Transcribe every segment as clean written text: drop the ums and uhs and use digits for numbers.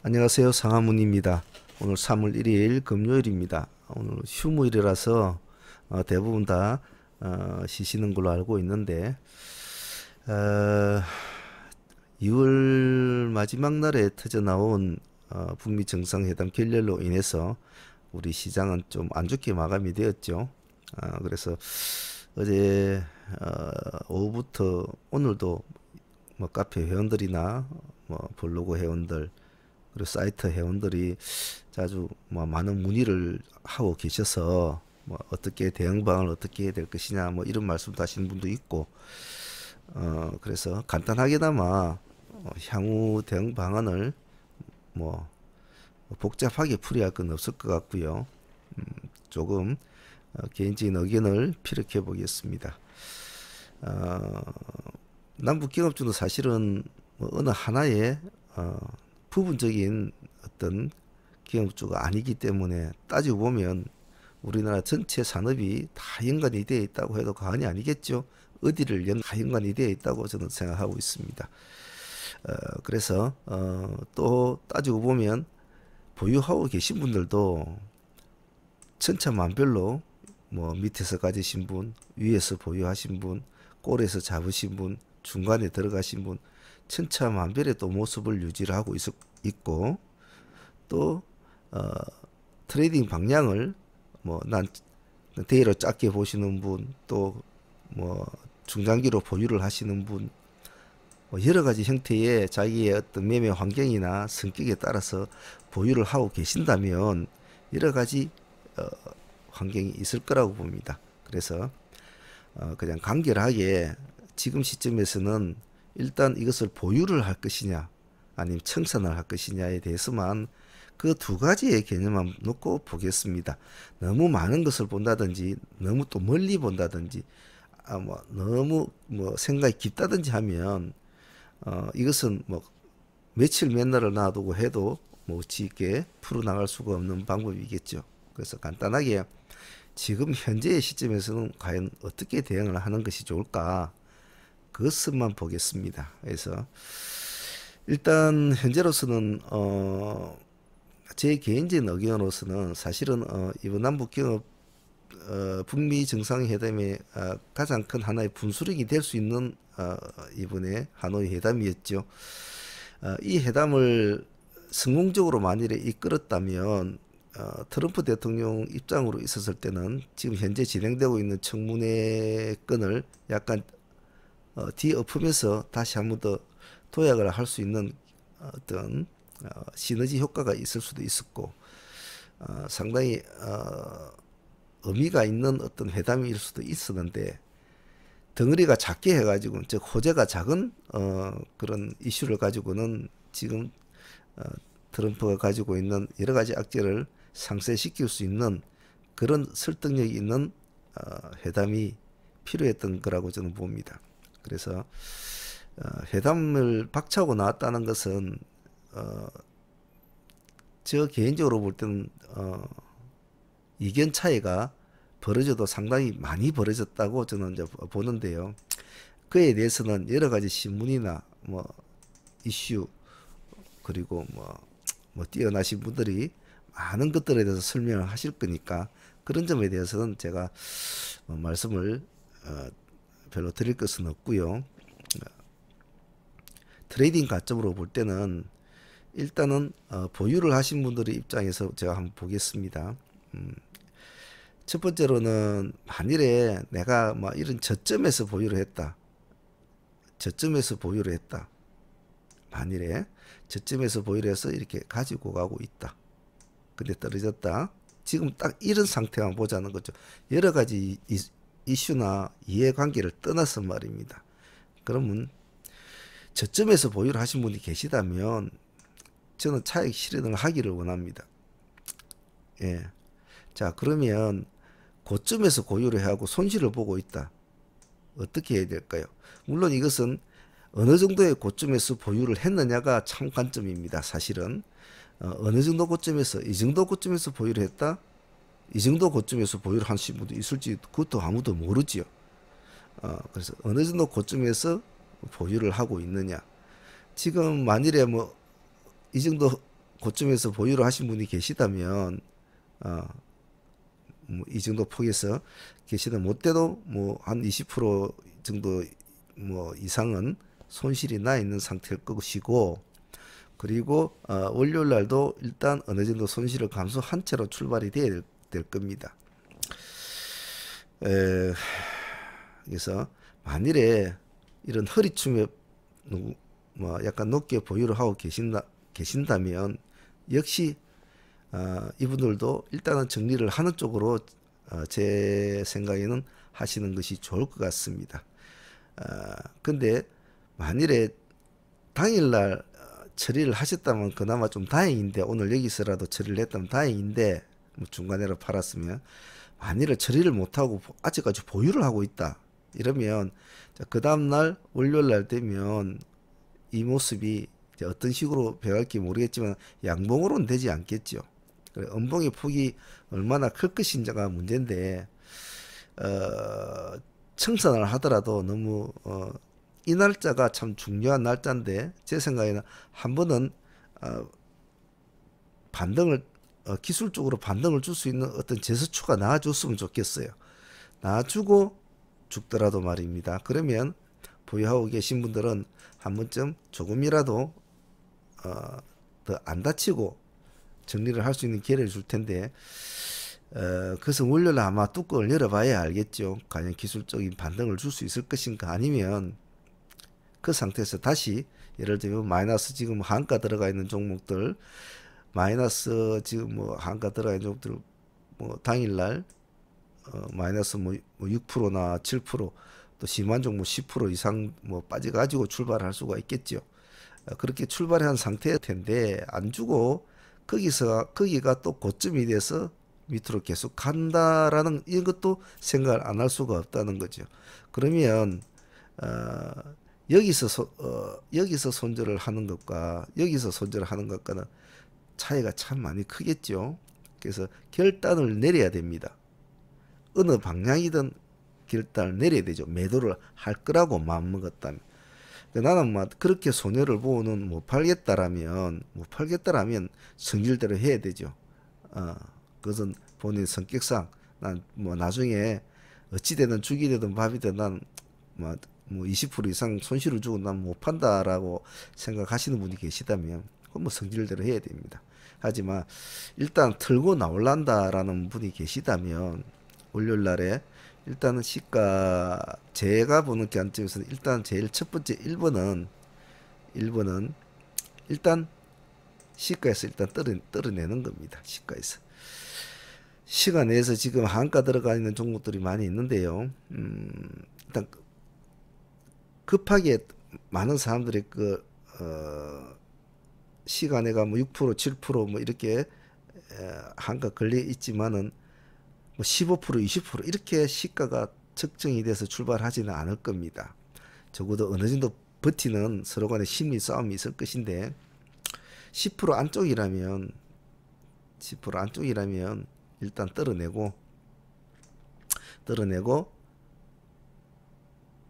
안녕하세요. 상하문입니다. 오늘 3월 1일 금요일입니다. 오늘 휴무일이라서 대부분 다 쉬시는 걸로 알고 있는데 2월 마지막 날에 터져나온 북미 정상회담 결렬로 인해서 우리 시장은 좀 안 좋게 마감이 되었죠. 그래서 어제 오후부터 오늘도 뭐 카페 회원들이나 뭐 블로그 회원들 그리고 사이트 회원들이 자주 뭐 많은 문의를 하고 계셔서 뭐 어떻게 대응 방안을 어떻게 해야 될 것이냐 뭐 이런 말씀도 하시는 분도 있고 그래서 간단하게나마 향후 대응 방안을 뭐 복잡하게 풀이할 건 없을 것 같고요. 조금 개인적인 의견을 피력해 보겠습니다. 어, 남북 경협주는 사실은 뭐 어느 하나의 부분적인 어떤 경협주가 아니기 때문에 따지고 보면 우리나라 전체 산업이 다 연관이 되어 있다고 해도 과언이 아니겠죠. 어디를 다 연관이 되어 있다고 저는 생각하고 있습니다. 그래서 또 따지고 보면 보유하고 계신 분들도 천차만별로 뭐 밑에서 가지신 분, 위에서 보유하신 분, 꼴에서 잡으신 분, 중간에 들어가신 분 천차만별의 또 모습을 유지를 하고 있고 또 트레이딩 방향을 뭐 난 데이로 짧게 보시는 분, 또 뭐 중장기로 보유를 하시는 분, 뭐 여러 가지 형태의 자기의 어떤 매매 환경이나 성격에 따라서 보유를 하고 계신다면 여러 가지 어, 환경이 있을 거라고 봅니다. 그래서 그냥 간결하게 지금 시점에서는 일단 이것을 보유를 할 것이냐 아니면 청산을 할 것이냐에 대해서만 그 두 가지의 개념만 놓고 보겠습니다. 너무 많은 것을 본다든지 너무 또 멀리 본다든지 뭐 너무 뭐 생각이 깊다든지 하면 이것은 뭐 며칠 몇 날을 놔두고 해도 뭐 쉽게 풀어나갈 수가 없는 방법이겠죠. 그래서 간단하게 지금 현재의 시점에서는 과연 어떻게 대응을 하는 것이 좋을까 그것만 보겠습니다. 그래서 일단 현재로서는 제 개인적인 의견으로서는 사실은 이번 남북 경협 북미 정상회담의 가장 큰 하나의 분수령이 될 수 있는 이번에 하노이 회담이었죠. 이 회담을 성공적으로 만일에 이끌었다면 트럼프 대통령 입장으로 있었을 때는 지금 현재 진행되고 있는 청문회 건을 약간 뒤엎으면서 다시 한 번 더 도약을 할 수 있는 어떤 시너지 효과가 있을 수도 있었고 상당히 의미가 있는 어떤 회담일 수도 있었는데 덩어리가 작게 해가지고 즉 호재가 작은 그런 이슈를 가지고는 지금 어, 트럼프가 가지고 있는 여러 가지 악재를 상쇄시킬 수 있는 그런 설득력이 있는 회담이 필요했던 거라고 저는 봅니다. 그래서 회담을 박차고 나왔다는 것은 저 개인적으로 볼 때는 이견 차이가 벌어져도 상당히 많이 벌어졌다고 저는 이제 보는데요. 그에 대해서는 여러 가지 신문이나 뭐 이슈 그리고 뭐 뛰어나신 분들이 많은 것들에 대해서 설명을 하실 거니까 그런 점에 대해서는 제가 말씀을 별로 드릴 것은 없고요. 트레이딩 관점으로 볼 때는 일단은 보유를 하신 분들의 입장에서 제가 한번 보겠습니다. 첫 번째로는 만일에 내가 뭐 이런 저점에서 보유를 했다. 저점에서 보유를 했다. 만일에 저점에서 보유를 해서 이렇게 가지고 가고 있다. 근데 떨어졌다. 지금 딱 이런 상태만 보자는 거죠. 여러 가지 이슈나 이해관계를 떠나서 말입니다. 그러면 저점에서 보유를 하신 분이 계시다면 저는 차익 실현을 하기를 원합니다. 예. 자, 그러면 고점에서 고유를 하고 손실을 보고 있다. 어떻게 해야 될까요? 물론 이것은 어느 정도의 고점에서 보유를 했느냐가 참 관점입니다. 사실은 어느 정도 고점에서 이 정도 고점에서 보유를 했다. 이 정도 고점에서 보유를 하신 분도 있을지 그것도 아무도 모르지요. 그래서 어느 정도 고점에서 보유를 하고 있느냐. 지금 만일에 뭐 이 정도 고점에서 보유를 하신 분이 계시다면 뭐이 정도 폭에서 계시다 못해도 뭐 한 20% 정도 뭐 이상은 손실이 나 있는 상태일 것이고, 그리고 월요일 날도 일단 어느 정도 손실을 감소한 채로 출발이 될 겁니다. 그래서 만일에 이런 허리춤에 뭐 약간 높게 보유를 하고 계신다면 역시 이분들도 일단은 정리를 하는 쪽으로 제 생각에는 하시는 것이 좋을 것 같습니다. 근데 만일에 당일날 처리를 하셨다면 그나마 좀 다행인데, 오늘 여기서라도 처리를 했다면 다행인데, 뭐 중간에로 팔았으면, 만일에 처리를 못하고 아직까지 보유를 하고 있다 이러면 그 다음날 월요일날 되면 이 모습이 이제 어떤 식으로 변할지 모르겠지만 양봉으로는 되지 않겠죠. 음봉의 폭이 얼마나 클 것인지가 문제인데, 청산을 하더라도 너무 이 날짜가 참 중요한 날짜인데, 제 생각에는 한 번은 반등을 기술적으로 반등을 줄 수 있는 어떤 제스처가 나와줬으면 좋겠어요. 나와주고 죽더라도 말입니다. 그러면 보유하고 계신 분들은 한 번쯤 조금이라도 더 안 다치고 정리를 할 수 있는 기회를 줄 텐데, 그래서 월요일 아마 뚜껑을 열어봐야 알겠죠. 과연 기술적인 반등을 줄 수 있을 것인가, 아니면 그 상태에서 다시 예를 들면 마이너스 지금 한가 들어가 있는 종목들, 마이너스 지금 뭐 한가 들어가 있는 종목들 뭐 당일날 마이너스 뭐 6%나 7%, 또 심한 종목 10% 이상 뭐 빠져가지고 출발할 수가 있겠죠. 그렇게 출발한 상태일 텐데 안 주고 거기가 또 고점이 돼서 밑으로 계속 간다라는 이것도 생각을 안 할 수가 없다는 거죠. 그러면 여기서 손절을 하는 것과 여기서 손절을 하는 것과는 차이가 참 많이 크겠죠. 그래서 결단을 내려야 됩니다. 어느 방향이든 결단을 내려야 되죠. 매도를 할 거라고 마음먹었다면. 나는 뭐 그렇게 손해를 보고는 못 팔겠다라면 성질대로 해야 되죠. 그것은 본인 성격상 난 뭐 나중에 어찌되든 죽이 되든 밥이 되든 난 뭐 20% 이상 손실을 주고 난 못 판다라고 생각하시는 분이 계시다면 그건 뭐 성질대로 해야 됩니다. 하지만 일단 틀고 나올란다라는 분이 계시다면 월요일 날에 일단은 시가, 제가 보는 관점에서는 일단 제일 첫 번째 1번은 일단 시가에서 일단 떨어내는 겁니다. 시간 내에서 지금 한가 들어가 있는 종목들이 많이 있는데요. 일단 급하게 많은 사람들이 시간에가 뭐 6%, 7%뭐 이렇게 한가 걸려 있지만은 뭐 15%, 20% 이렇게 시가가 측정이 돼서 출발하지는 않을 겁니다. 적어도 어느 정도 버티는 서로 간의 심리 싸움이 있을 것인데 10% 안쪽이라면 일단 떨어내고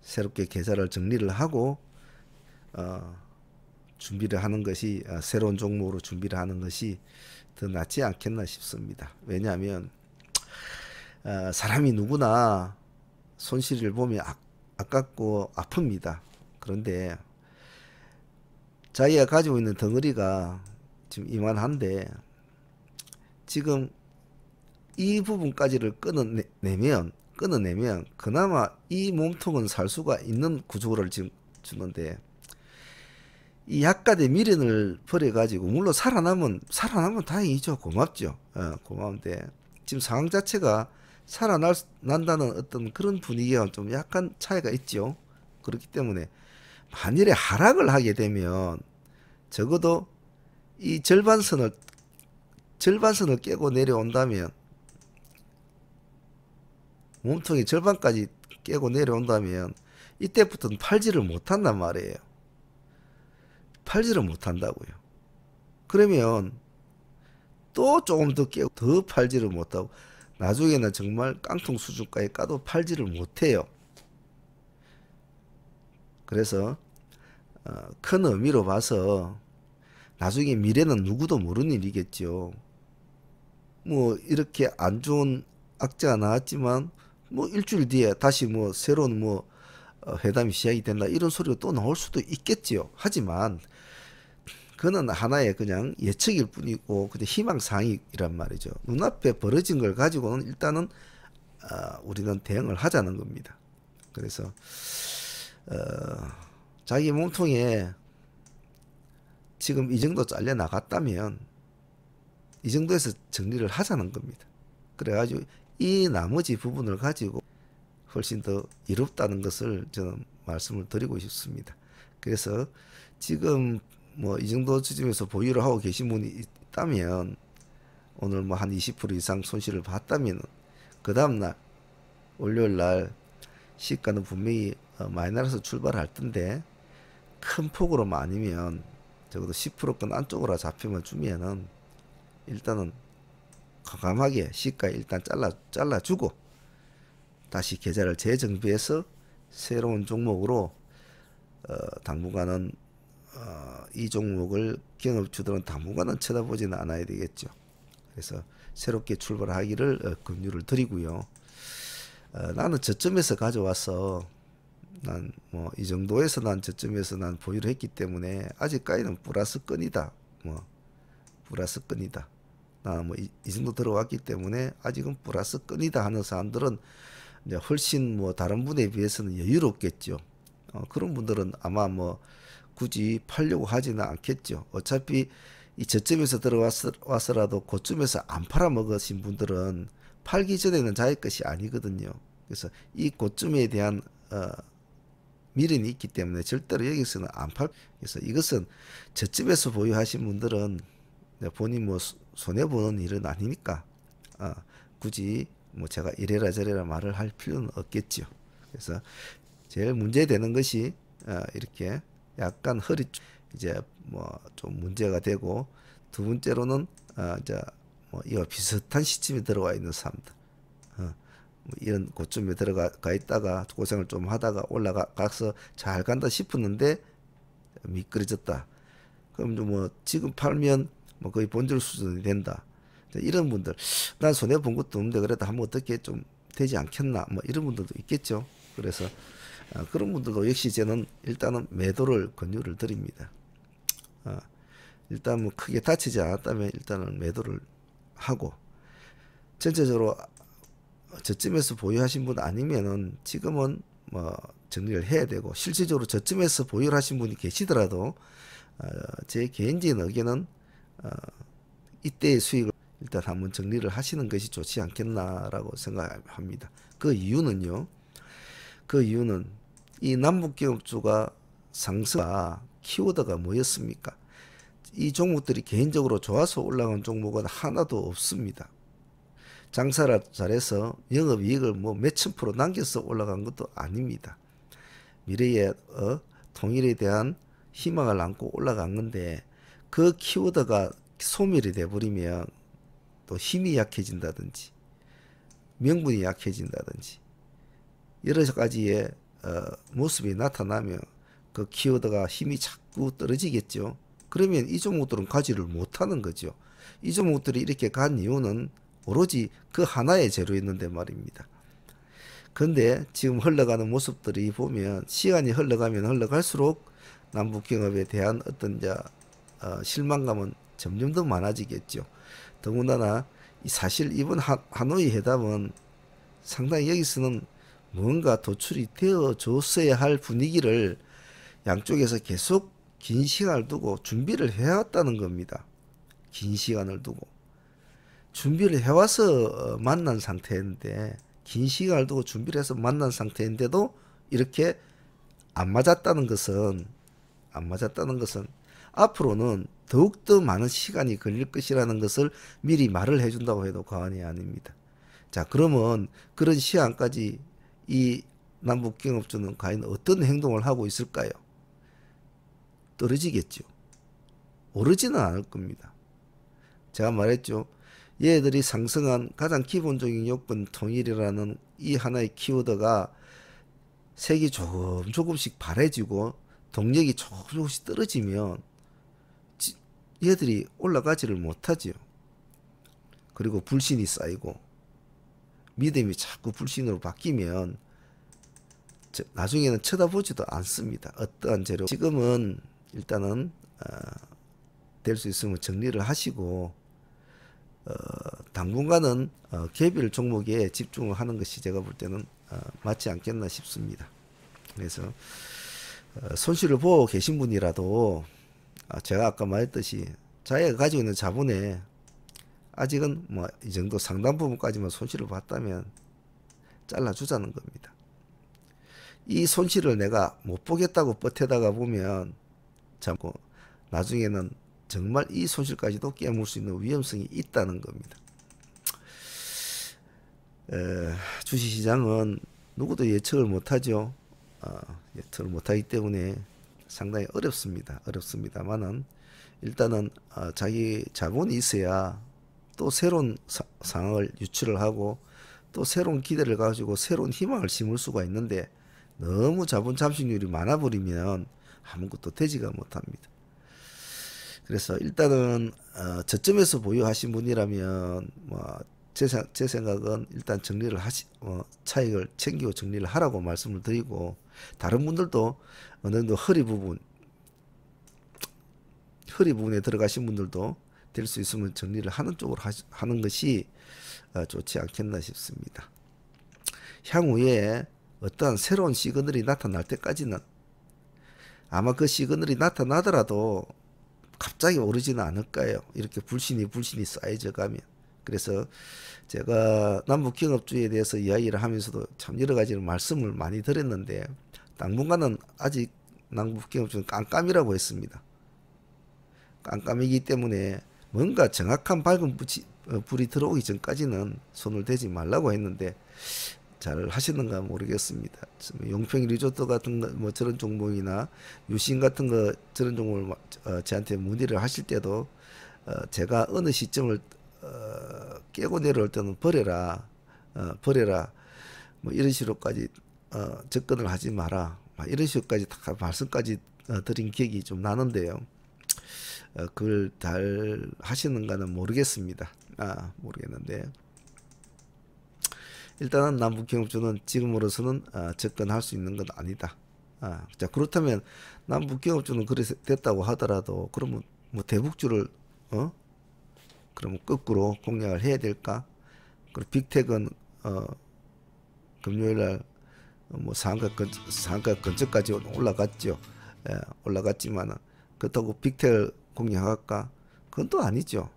새롭게 계좌를 정리를 하고 준비를 하는 것이, 새로운 종목으로 준비를 하는 것이 더 낫지 않겠나 싶습니다. 왜냐하면 사람이 누구나 손실을 보면 아깝고 아픕니다. 그런데 자기가 가지고 있는 덩어리가 지금 이만한데 지금 이 부분까지를 끊어내면 그나마 이 몸통은 살 수가 있는 구조를 지금 주는데, 이 약간의 미련을 버려가지고 물론 살아나면 다행이죠. 고맙죠. 고마운데 지금 상황 자체가 살아난다는 어떤 그런 분위기와 좀 약간 차이가 있죠. 그렇기 때문에 만일에 하락을 하게 되면 적어도 이 절반선을 깨고 내려온다면, 몸통이 절반까지 깨고 내려온다면 이때부터는 팔지를 못한단 말이에요. 팔지를 못한다고요. 그러면 또 조금 더 깨고 더 팔지를 못하고 나중에는 정말 깡통 수준까지 까도 팔지를 못해요. 그래서 큰 의미로 봐서 나중에 미래는 누구도 모르는 일이겠죠. 뭐 이렇게 안 좋은 악재가 나왔지만 뭐 일주일 뒤에 다시 뭐 새로운 뭐 회담이 시작이 된다 이런 소리가 또 나올 수도 있겠지요. 하지만 그는 하나의 그냥 예측일 뿐이고 그냥 희망사항이란 말이죠. 눈앞에 벌어진 걸 가지고는 일단은 우리는 대응을 하자는 겁니다. 그래서 자기 몸통에 지금 이 정도 잘려 나갔다면 이 정도에서 정리를 하자는 겁니다. 그래가지고 이 나머지 부분을 가지고 훨씬 더 이롭다는 것을 저는 말씀을 드리고 싶습니다. 그래서 지금 뭐 이 정도 수준에서 보유를 하고 계신 분이 있다면 오늘 뭐 한 20% 이상 손실을 봤다면 그 다음날 월요일날 시가는 분명히 마이너스 출발할 텐데 큰 폭으로만 아니면 적어도 10%권 안쪽으로 잡히면 주면은 일단은 과감하게 시가에 일단 잘라주고 다시 계좌를 재정비해서 새로운 종목으로 당분간은 이 종목을 기업주들은 당분간은 쳐다보지는 않아야 되겠죠. 그래서 새롭게 출발하기를 권유를 드리고요. 나는 저점에서 가져와서 난 뭐 이 정도에서 난 저점에서 난 보유를 했기 때문에 아직까지는 플러스권이다. 뭐 플러스권이다. 나 뭐 이 정도 들어왔기 때문에 아직은 플러스권이다 하는 사람들은 이제 훨씬 뭐 다른 분에 비해서는 여유롭겠죠. 그런 분들은 아마 뭐 굳이 팔려고 하지는 않겠죠. 어차피 이 저점에서 들어왔어라도 고점에서 안 팔아먹으신 분들은 팔기 전에는 자기 것이 아니거든요. 그래서 이 고점에 대한 미련이 있기 때문에 절대로 여기서는 안 팔. 그래서 이것은 저점에서 보유하신 분들은 본인 뭐 손해 보는 일은 아니니까 굳이 뭐 제가 이래라 저래라 말을 할 필요는 없겠죠. 그래서 제일 문제되는 것이 이렇게 약간 허리 이제 뭐 좀 문제가 되고 두 번째로는 이제 뭐 이와 비슷한 시점에 들어와 있는 사람들. 뭐 이런 고점에 들어가 있다가 고생을 좀 하다가 올라가서 잘 간다 싶었는데 미끄러졌다. 그럼 뭐 지금 팔면 뭐 거의 본절 수준이 된다. 이런 분들, 난 손해 본 것도 없는데 그래도 한번 어떻게 좀 되지 않겠나, 뭐 이런 분들도 있겠죠. 그래서 그런 분들도 역시 저는 일단은 매도를 권유를 드립니다. 일단 뭐 크게 다치지 않았다면 일단은 매도를 하고 전체적으로 저점에서 보유하신 분 아니면은 지금은 뭐 정리를 해야 되고 실질적으로 저점에서 보유를 하신 분이 계시더라도 제 개인적인 의견은 이때의 수익을 일단 한번 정리를 하시는 것이 좋지 않겠나라고 생각합니다. 그 이유는 이 남북기업주가 상승 키워드가 뭐였습니까? 이 종목들이 개인적으로 좋아서 올라간 종목은 하나도 없습니다. 장사를 잘해서 영업이익을 뭐 몇천 프로 남겨서 올라간 것도 아닙니다. 미래의 통일에 대한 희망을 안고 올라간 건데 그 키워드가 소멸이 돼버리면 또 힘이 약해진다든지 명분이 약해진다든지 여러 가지의 모습이 나타나면 그 키워드가 힘이 자꾸 떨어지겠죠. 그러면 이 종목들은 가지를 못하는 거죠. 이 종목들이 이렇게 간 이유는 오로지 그 하나의 재료였는데 말입니다. 근데 지금 흘러가는 모습들이 보면 시간이 흘러가면 흘러갈수록 남북경협에 대한 어떤 실망감은 점점 더 많아지겠죠. 더군다나 사실 이번 하노이 회담은 상당히 여기서는 뭔가 도출이 되어 줬어야 할 분위기를 양쪽에서 계속 긴 시간을 두고 준비를 해왔다는 겁니다. 긴 시간을 두고 준비를 해와서 만난 상태인데 긴 시간을 두고 준비를 해서 만난 상태인데도 이렇게 안 맞았다는 것은 앞으로는 더욱더 많은 시간이 걸릴 것이라는 것을 미리 말을 해준다고 해도 과언이 아닙니다. 자, 그러면 그런 시한까지 이 남북경협주는 과연 어떤 행동을 하고 있을까요? 떨어지겠죠. 오르지는 않을 겁니다. 제가 말했죠. 얘들이 상승한 가장 기본적인 요건 통일이라는 이 하나의 키워드가 색이 조금씩 바래지고 동력이 조금씩 떨어지면 얘들이 올라가지를 못하지요. 그리고 불신이 쌓이고 믿음이 자꾸 불신으로 바뀌면 나중에는 쳐다보지도 않습니다. 어떠한 재료. 지금은 일단은 될 수 있으면 정리를 하시고 당분간은 개별 종목에 집중을 하는 것이 제가 볼 때는 맞지 않겠나 싶습니다. 그래서 손실을 보고 계신 분이라도 제가 아까 말했듯이 자기가 가지고 있는 자본에 아직은 뭐 이 정도 상당 부분까지만 손실을 봤다면 잘라주자는 겁니다. 이 손실을 내가 못 보겠다고 버티다가 보면 참고 나중에는 정말 이 손실까지도 깨물 수 있는 위험성이 있다는 겁니다. 주식시장은 누구도 예측을 못하죠. 예측을 못하기 때문에 상당히 어렵습니다만은 일단은 자기 자본이 있어야 또 새로운 상황을 유출을 하고 또 새로운 기대를 가지고 새로운 희망을 심을 수가 있는데 너무 자본 잠식률이 많아버리면 아무것도 되지가 못합니다. 그래서 일단은 저점에서 보유하신 분이라면 뭐 제 생각은 일단 정리를 차익을 챙기고 정리를 하라고 말씀을 드리고, 다른 분들도 어느 정도 허리 부분에 들어가신 분들도 될 수 있으면 정리를 하는 쪽으로 하는 것이 좋지 않겠나 싶습니다. 향후에 어떠한 새로운 시그널이 나타날 때까지는 아마 그 시그널이 나타나더라도 갑자기 오르지는 않을 거예요. 이렇게 불신이 쌓여져 가면. 그래서 제가 남북경협주의에 대해서 이야기를 하면서도 참 여러 가지 말씀을 많이 드렸는데 당분간은 아직 남북경협주의는 깜깜이라고 했습니다. 깜깜이기 때문에 뭔가 정확한 밝은 불이 들어오기 전까지는 손을 대지 말라고 했는데 잘 하시는가 모르겠습니다. 용평 리조트 같은 거, 뭐 저런 종목이나 유신 같은 거 저런 종목을 저한테 문의를 하실 때도 제가 어느 시점을 깨고 내려올 때는 버려라 뭐 이런 식으로까지 접근을 하지 마라 이런 식으로까지 다 말씀까지 드린 기억이 좀 나는데요. 그걸 잘 하시는가는 모르겠습니다. 모르겠는데 일단은 남북경협주는 지금으로서는 접근할 수 있는 건 아니다. 자, 그렇다면 남북경협주는 그래서 됐다고 하더라도 그러면 뭐 대북주를 그러면 거꾸로 공략을 해야 될까? 그리고 빅텍은 금요일날 뭐 상한가 근처까지 올라갔죠. 올라갔지만은 그렇다고 빅텍을 공략할까? 그건 또 아니죠.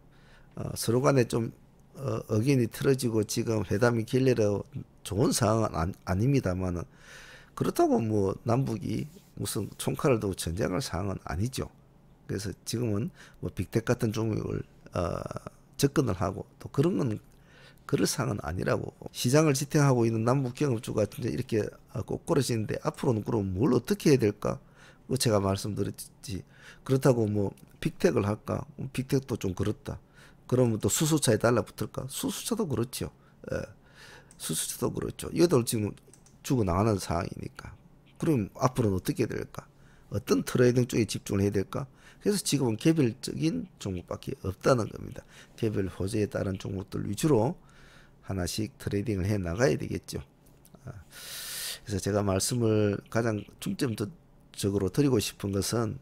서로 간에 좀 의견이 틀어지고 지금 회담이 길래로 좋은 상황은 아닙니다만은 그렇다고 뭐 남북이 무슨 총칼을 두고 전쟁할 상황은 아니죠. 그래서 지금은 뭐 빅텍 같은 종목을 접근을 하고 또 그런 건 그럴 상황은 아니라고. 시장을 지탱하고 있는 남북경협주가 이렇게 꼬꾸라지는데 앞으로는 그럼 뭘 어떻게 해야 될까? 제가 말씀드렸지. 그렇다고 뭐 빅텍을 할까? 빅텍도 좀 그렇다. 그러면 또 수소차에 달라붙을까? 수소차도 그렇죠. 수소차도 그렇죠. 이것도 지금 주고 나가는 상황이니까. 그럼 앞으로는 어떻게 될까? 어떤 트레이딩 쪽에 집중을 해야 될까? 그래서 지금은 개별적인 종목밖에 없다는 겁니다. 개별 호재에 따른 종목들 위주로 하나씩 트레이딩을 해 나가야 되겠죠. 그래서 제가 말씀을 가장 중점적으로 드리고 싶은 것은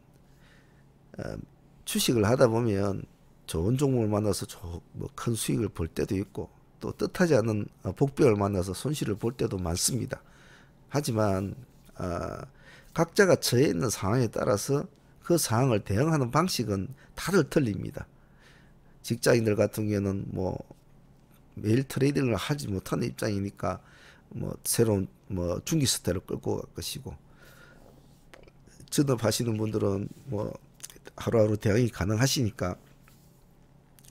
주식을 하다 보면 좋은 종목을 만나서 뭐 큰 수익을 볼 때도 있고 또 뜻하지 않은 복병을 만나서 손실을 볼 때도 많습니다. 하지만 각자가 처해 있는 상황에 따라서 그 상황을 대응하는 방식은 다들 틀립니다. 직장인들 같은 경우에는 뭐 매일 트레이딩을 하지 못하는 입장이니까 뭐 새로운 뭐 중기 스타일을 끌고 갈 것이고, 전업하시는 분들은 뭐 하루하루 대응이 가능하시니까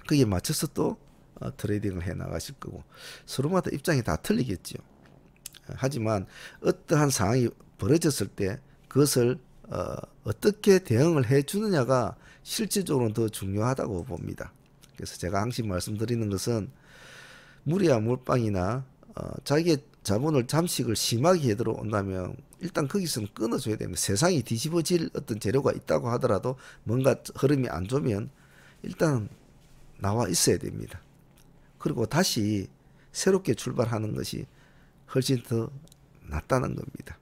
거기에 맞춰서 또 트레이딩을 해 나가실 거고, 서로마다 입장이 다 틀리겠죠. 하지만 어떠한 상황이 벌어졌을 때 그것을 어떻게 대응을 해 주느냐가 실질적으로는 더 중요하다고 봅니다. 그래서 제가 항상 말씀드리는 것은 물이야 물방이나 자기의 자본을 잠식을 심하게 해들어 온다면 일단 거기서는 끊어줘야 됩니다. 세상이 뒤집어질 어떤 재료가 있다고 하더라도 뭔가 흐름이 안 좋으면 일단 나와 있어야 됩니다. 그리고 다시 새롭게 출발하는 것이 훨씬 더 낫다는 겁니다.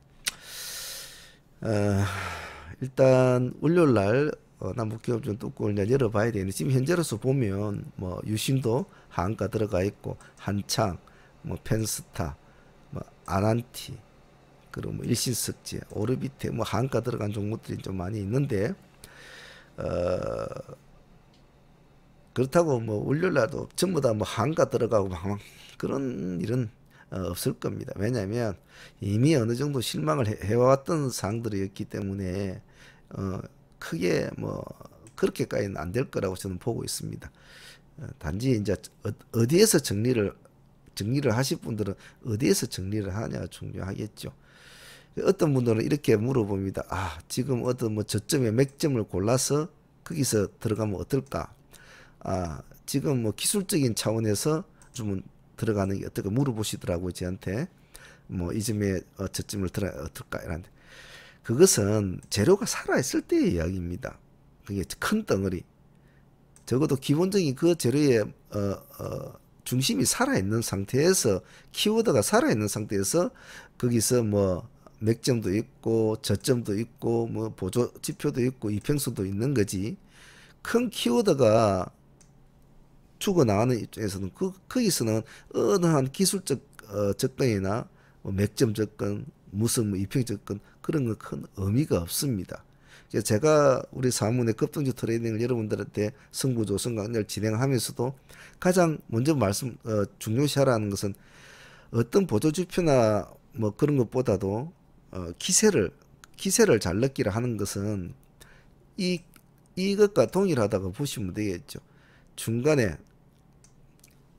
일단 월요일날 남북기업중 뚜껑을 열어봐야 되는데 지금 현재로서 보면 뭐 유심도 하한가 들어가 있고 한창, 뭐 펜스타, 뭐 아난티, 그리고 뭐 일신석재, 오르비테 뭐 하한가 들어간 종목들이 좀 많이 있는데 그렇다고 뭐 월요일날도 전부 다 뭐 하한가 들어가고 막 그런 일은 없을 겁니다. 왜냐하면 이미 어느 정도 실망을 해왔던 사항들이었기 때문에 크게 뭐 그렇게까지는 안 될 거라고 저는 보고 있습니다. 단지 이제 어디에서 정리를 하실 분들은 어디에서 정리를 하냐가 중요하겠죠. 어떤 분들은 이렇게 물어봅니다. 아, 지금 어떤 뭐 저점에 맥점을 골라서 거기서 들어가면 어떨까? 아, 지금 뭐 기술적인 차원에서 좀 들어가는 게 어떨까 물어보시더라고요, 저한테. 뭐 이 점에 저점을 들어가 어떨까 이런데. 그것은 재료가 살아있을 때의 이야기입니다. 그게 큰 덩어리. 적어도 기본적인 그 재료의 중심이 살아있는 상태에서 키워드가 살아있는 상태에서 거기서 뭐 맥점도 있고 저점도 있고 뭐 보조 지표도 있고 이평선도 있는 거지. 큰 키워드가 죽어나가는 입장에서는 거기서는 어느 한 기술적 접근이나 뭐 맥점 접근 무슨 뭐 이평 접근 그런 건 큰 의미가 없습니다. 그래서 제가 우리 사무의 급등주 트레이딩을 여러분들한테 승부조 강연을 진행하면서도 가장 먼저 중요시하라는 것은 어떤 보조지표나 뭐 그런 것보다도 기세를 잘 느끼라 하는 것은 이것과 동일하다고 보시면 되겠죠. 중간에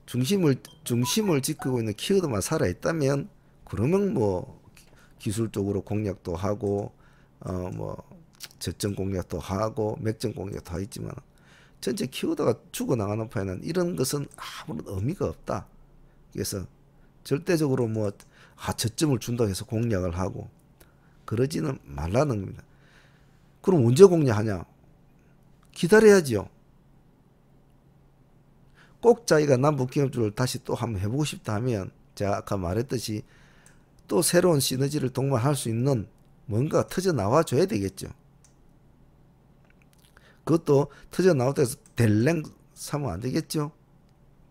중심을 지키고 있는 키워드만 살아있다면 그러면 뭐 기술적으로 공략도 하고 뭐 저점 공략도 하고 맥점 공략도 하겠지만 전체 키워드가 죽어나가는 판에는 이런 것은 아무런 의미가 없다. 그래서 절대적으로 뭐 저점을 준다고 해서 공략을 하고 그러지는 말라는 겁니다. 그럼 언제 공략하냐? 기다려야죠. 꼭 자기가 남북기업주를 다시 또 한번 해보고 싶다 하면 제가 아까 말했듯이 또 새로운 시너지를 동반할 수 있는 뭔가 터져 나와 줘야 되겠죠. 그것도 터져 나왔다 해서 델랭 사면 안 되겠죠.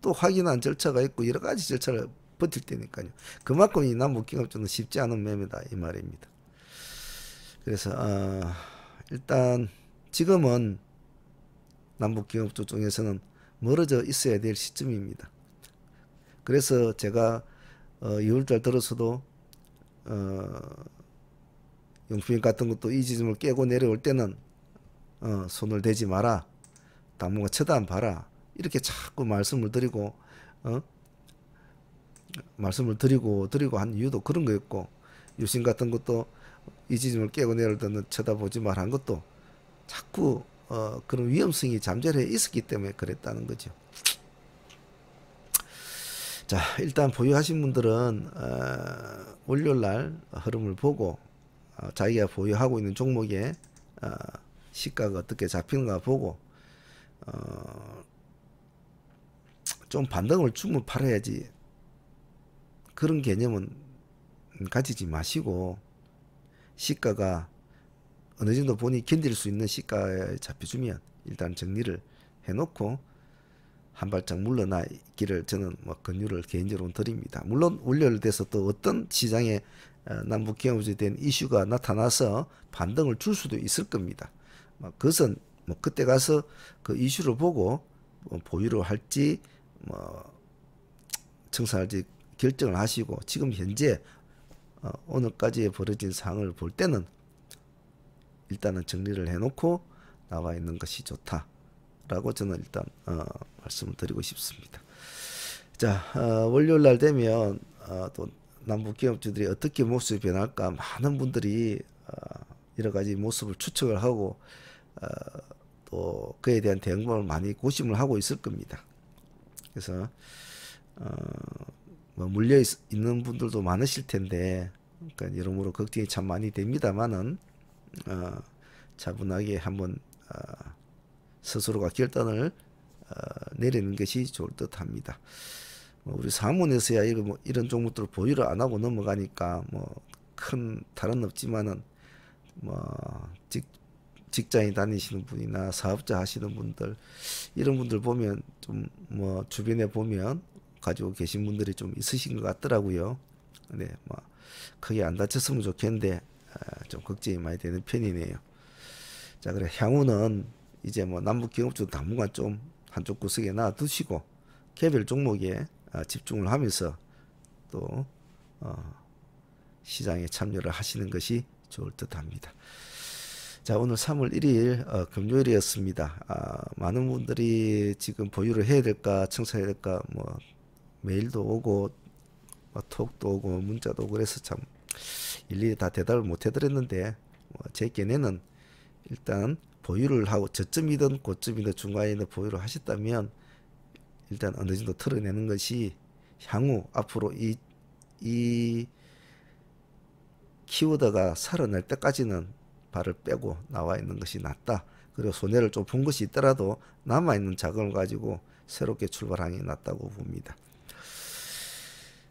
또 확인한 절차가 있고 여러 가지 절차를 버틸 테니까요. 그만큼 이 남북기업주는 쉽지 않은 매매다 이 말입니다. 그래서 일단 지금은 남북기업주 중에서는 멀어져 있어야 될 시점입니다. 그래서 제가 2월달 들어서도 용품 같은 것도 이 지점을 깨고 내려올 때는 손을 대지 마라. 당분간 쳐다 안 봐라. 이렇게 자꾸 말씀을 드리고 한 이유도 그런 거였고, 유심 같은 것도 이 지점을 깨고 내려올 때는 쳐다보지 마라 한 것도 자꾸 그런 위험성이 잠재해 있었기 때문에 그랬다는 거죠. 자, 일단 보유하신 분들은 월요일날 흐름을 보고 자기가 보유하고 있는 종목의 시가가 어떻게 잡히는가 보고 좀 반등을 주면 팔아야지 그런 개념은 가지지 마시고 시가가 어느 정도 본인이 견딜 수 있는 시가에 잡혀주면 일단 정리를 해놓고 한 발짝 물러나기를 저는 뭐 권유를 개인적으로 드립니다. 물론 월요일 돼서 또 어떤 시장에 남북기업주에 대한 이슈가 나타나서 반등을 줄 수도 있을 겁니다. 그것은 뭐 그때 가서 그 이슈를 보고 뭐 보유를 할지 뭐 청산할지 결정을 하시고 지금 현재 오늘까지 벌어진 상황을 볼 때는 일단은 정리를 해놓고 나와 있는 것이 좋다라고 저는 일단 말씀을 드리고 싶습니다. 자, 월요일 날 되면 또 남북기업주들이 어떻게 모습이 변할까 많은 분들이 여러 가지 모습을 추측을 하고 또 그에 대한 대응을 많이 고심을 하고 있을 겁니다. 그래서 뭐 물려 있는 분들도 많으실 텐데, 그러니까 여러모로 걱정이 참 많이 됩니다만은 차분하게 한번 스스로가 결단을 내리는 것이 좋을 듯합니다. 우리 사문에서야 이런 종목들을 보유를 안 하고 넘어가니까 뭐 큰 탈은 없지만은 뭐 직장에 다니시는 분이나 사업자 하시는 분들, 이런 분들 보면 좀 뭐 주변에 보면 가지고 계신 분들이 좀 있으신 것 같더라고요. 네, 뭐 크게 안 다쳤으면 좋겠는데 좀 걱정이 많이 되는 편이네요. 자, 그래 향후는 이제 뭐 남북경협주 당분간 좀 한쪽 구석에 놔두시고 개별 종목에 집중을 하면서 또 시장에 참여를 하시는 것이 좋을 듯합니다. 자, 오늘 3월 1일 금요일이었습니다. 많은 분들이 지금 보유를 해야 될까 청산해야 될까 뭐 메일도 오고 톡도 오고 문자도 오고 그래서 참 일일이 다 대답을 못 해드렸는데 제 견해는 일단 보유를 하고 저점이든 고점이든 중간이든 보유를 하셨다면 일단 어느 정도 털어내는 것이 향후 앞으로 이 키워드가 살아날 때까지는 발을 빼고 나와 있는 것이 낫다. 그리고 손해를 좀 본 것이 있더라도 남아있는 자금을 가지고 새롭게 출발하는 게 낫다고 봅니다.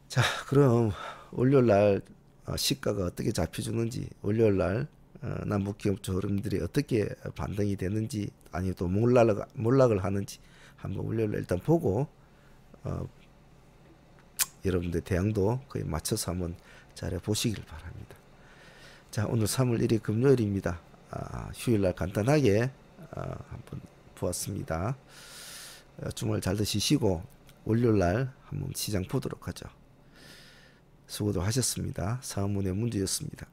자, 그럼 월요일날 시가가 어떻게 잡혀주는지, 월요일날 남북기업주 흐름들이 어떻게 반등이 되는지, 아니면 또 몰락을 하는지 한번 월요일날 일단 보고 여러분들 대응도 거의 맞춰서 한번 잘 보시길 바랍니다. 자, 오늘 3월 1일 금요일입니다. 휴일날 간단하게 한번 보았습니다. 주말 잘 드시고 월요일날 한번 시장 보도록 하죠. 수고도 하셨습니다. 사문의 문제였습니다.